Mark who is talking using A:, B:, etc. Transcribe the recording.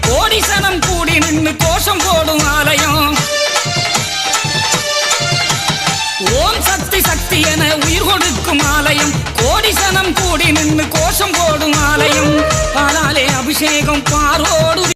A: கோடிசனம் கூடி நின்று கோஷம் போடும் ஆலயம். ஓம் சக்தி சக்தி என உயிர் கொடுக்கும் ஆலயம். கோடிசனம் கூடி நின்று கோஷம் போடும் ஆலயம். பாலாலே அபிஷேகம் பாரோடு